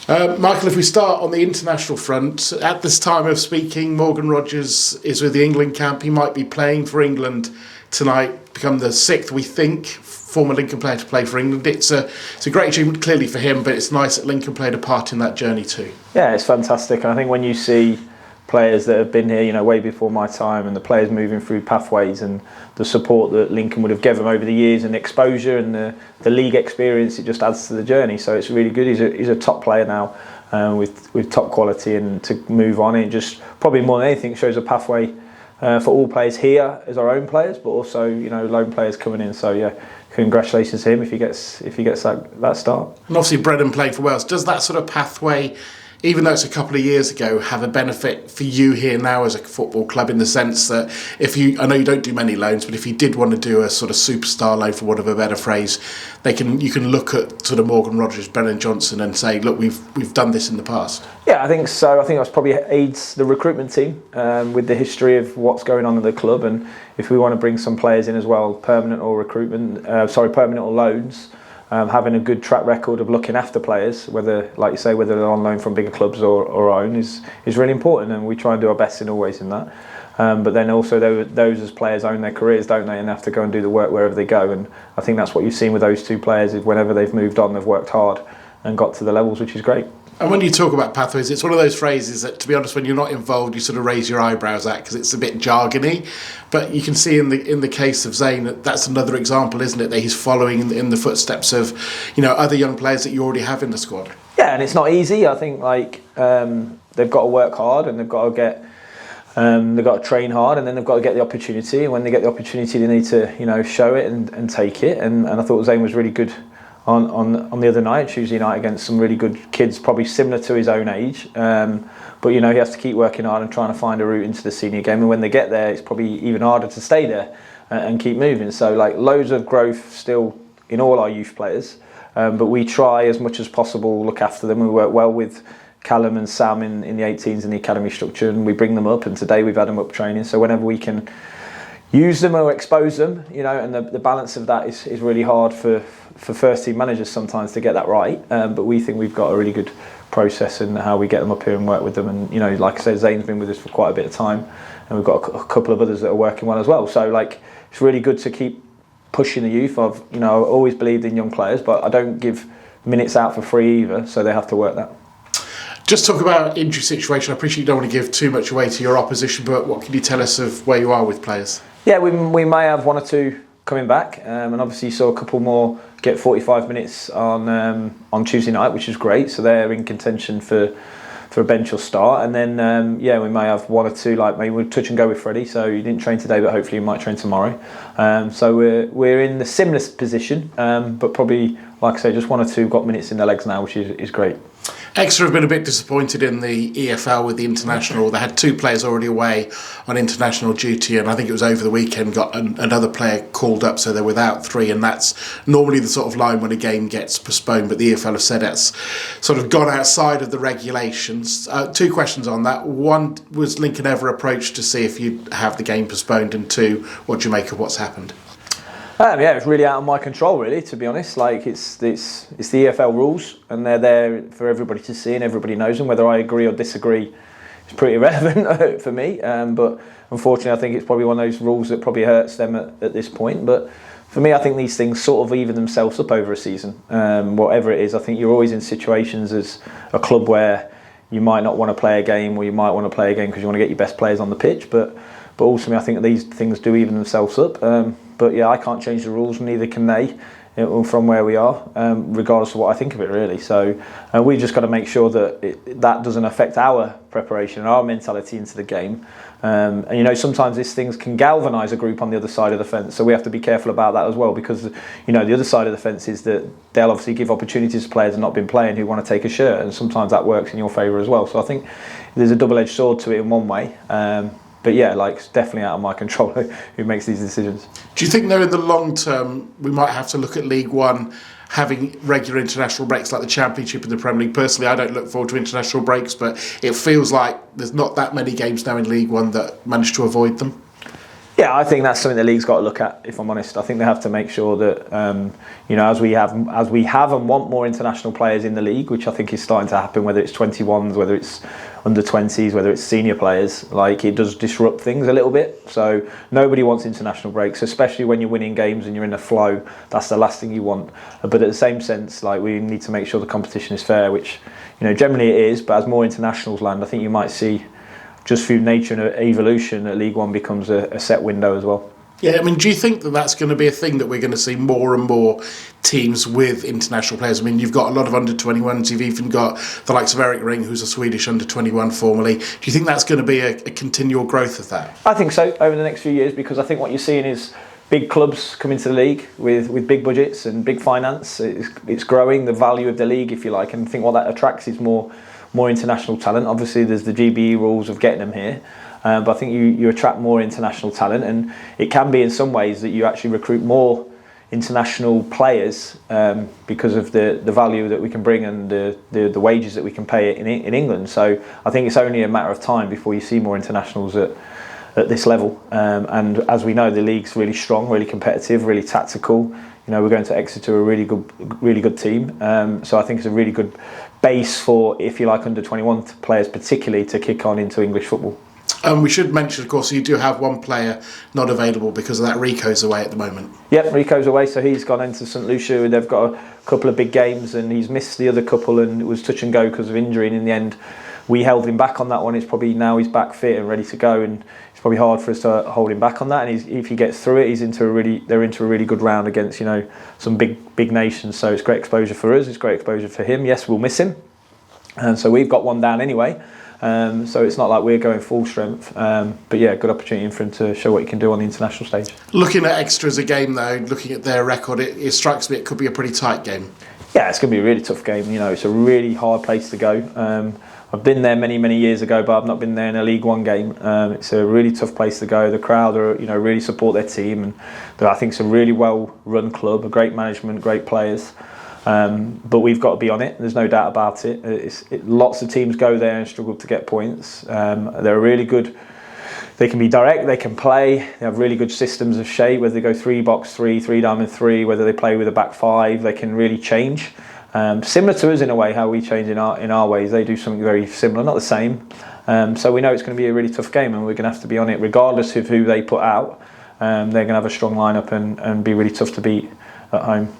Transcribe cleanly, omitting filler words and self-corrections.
Michael, if we start on the international front, at this time of speaking, Morgan Rogers is with the England camp. He might be playing for England tonight, become the sixth, we think, former Lincoln player to play for England. It's a great achievement, clearly, for him, but it's nice that Lincoln played a part in that journey too. Yeah, it's fantastic. And I think when you see players that have been here, way before my time, and the players moving through pathways and the support that Lincoln would have given over the years and the exposure and the league experience, it just adds to the journey. So it's really good. He's a top player now with top quality, and to move on, it just probably more than anything shows a pathway for all players here as our own players, but also loan players coming in. So yeah, congratulations to him if he gets that start. And obviously Brennan played for Wales. Does that sort of pathway, even though it's a couple of years ago, have a benefit for you here now as a football club, in the sense that I know you don't do many loans, but if you did want to do a sort of superstar loan, for want of a better phrase, you can look at sort of Morgan Rogers, Brennan Johnson, and say, look, we've done this in the past. Yeah, I think so. I think that's probably aids the recruitment team with the history of what's going on in the club, and if we want to bring some players in as well, permanent or loans. Having a good track record of looking after players, whether they're on loan from bigger clubs or our own, is really important, and we try and do our best always in that. But then also those as players own their careers, don't they, and have to go and do the work wherever they go. And I think that's what you've seen with those two players, is whenever they've moved on, they've worked hard and got to the levels, which is great. And when you talk about pathways, it's one of those phrases that, to be honest, when you're not involved, you sort of raise your eyebrows at, because it's a bit jargony. But you can see in the case of Zayn, that's another example, isn't it, that he's following in the footsteps of other young players that you already have in the squad. Yeah, and it's not easy. I think they've got to work hard, and they've got to train hard, and then they've got to get the opportunity. And when they get the opportunity, they need to show it and take it. And I thought Zayn was really good on the other night, Tuesday night, against some really good kids, probably similar to his own age. But he has to keep working hard and trying to find a route into the senior game. And when they get there, it's probably even harder to stay there and keep moving. So loads of growth still in all our youth players. But we try as much as possible look after them. We work well with Callum and Sam in the 18s in the academy structure, and we bring them up. And today we've had them up training. So whenever we can use them or expose them, and the balance of that is really hard for first team managers sometimes to get that right. But we think we've got a really good process in how we get them up here and work with them. And like I said, Zayn's been with us for quite a bit of time, and we've got a couple of others that are working well as well. So it's really good to keep pushing the youth. I've always believed in young players, but I don't give minutes out for free either, so they have to work that. Just talk about injury situation. I appreciate you don't want to give too much away to your opposition, but what can you tell us of where you are with players? Yeah, we may have one or two coming back, and obviously you saw a couple more get 45 minutes on Tuesday night, which is great. So they're in contention for a bench or start, and then we may have one or two, maybe we'll touch and go with Freddie. So he didn't train today, but hopefully he might train tomorrow. So we're in the similar position, but probably, like I say, just one or two got minutes in their legs now, which is great. Exeter have been a bit disappointed in the EFL with the international. They had two players already away on international duty, and I think it was over the weekend got another player called up, so they're without three, and that's normally the sort of line when a game gets postponed, but the EFL have said it's sort of gone outside of the regulations. Two questions on that. One, was Lincoln ever approached to see if you'd have the game postponed? And two, what do you make of what's happened? It's really out of my control, really, to be honest. It's the EFL rules, and they're there for everybody to see, and everybody knows them. Whether I agree or disagree is pretty irrelevant for me. But unfortunately, I think it's probably one of those rules that probably hurts them at this point. But for me, I think these things sort of even themselves up over a season. Whatever it is, I think you're always in situations as a club where you might not want to play a game, or you might want to play a game because you want to get your best players on the pitch. But ultimately, I think that these things do even themselves up. But yeah, I can't change the rules, neither can they, from where we are, regardless of what I think of it, really. So we've just got to make sure that that doesn't affect our preparation and our mentality into the game. And sometimes these things can galvanise a group on the other side of the fence, so we have to be careful about that as well, because the other side of the fence is that they'll obviously give opportunities to players who have not been playing who want to take a shirt, and sometimes that works in your favour as well. So I think there's a double-edged sword to it in one way. But yeah, it's definitely out of my control who makes these decisions. Do you think, though, in the long term, we might have to look at League One having regular international breaks like the Championship and the Premier League? Personally, I don't look forward to international breaks, but it feels like there's not that many games now in League One that manage to avoid them. Yeah, I think that's something the league's got to look at. If I'm honest, I think they have to make sure that as we have and want more international players in the league, which I think is starting to happen. Whether it's 21s, whether it's under 20s, whether it's senior players, like it does disrupt things a little bit. So nobody wants international breaks, especially when you're winning games and you're in a flow. That's the last thing you want. But at the same sense, like we need to make sure the competition is fair, which generally it is. But as more internationals land, I think you might see, just through nature and evolution, that League One becomes a set window as well. Yeah, I mean, do you think that that's going to be a thing that we're going to see more and more teams with international players? I mean, you've got a lot of under-21s, you've even got the likes of Eric Ring, who's a Swedish under-21 formerly. Do you think that's going to be a continual growth of that? I think so, over the next few years, because I think what you're seeing is big clubs come into the league with big budgets and big finance. It's growing the value of the league, if you like, and I think what that attracts is more international talent. Obviously there's the GBE rules of getting them here, but I think you attract more international talent, and it can be in some ways that you actually recruit more international players because of the value that we can bring and the wages that we can pay in England. So I think it's only a matter of time before you see more internationals at this level, and as we know, the league's really strong, really competitive, really tactical. We're going to Exeter, a really good team. So I think it's a really good base for, if you like, under-21 players particularly to kick on into English football. We should mention, of course, you do have one player not available because of that. Rico's away at the moment. Yep, Rico's away, so he's gone into St Lucia. They've got a couple of big games and he's missed the other couple, and it was touch and go because of injury, and in the end we held him back on that one. It's probably now he's back fit and ready to go, and it's probably hard for us to hold him back on that. And if he gets through it, they're into a really good round against some big nations. So it's great exposure for us. It's great exposure for him. Yes, we'll miss him, and so we've got one down anyway. So it's not like we're going full strength. But yeah, good opportunity for him to show what he can do on the international stage. Looking at Exeter as a game, though, looking at their record, it strikes me it could be a pretty tight game. Yeah, it's going to be a really tough game. It's a really hard place to go. I've been there many years ago, but I've not been there in a League One game. It's a really tough place to go. The crowd are, really support their team, and I think it's a really well-run club, a great management, great players. But we've got to be on it. There's no doubt about it. Lots of teams go there and struggle to get points. They're really good. They can be direct. They can play. They have really good systems of shape. Whether they go 3-box-3, 3-diamond-3, whether they play with a back five, they can really change. Similar to us in a way, how we change in our ways. They do something very similar, not the same. So we know it's going to be a really tough game, and we're going to have to be on it regardless of who they put out. They're going to have a strong lineup and be really tough to beat at home.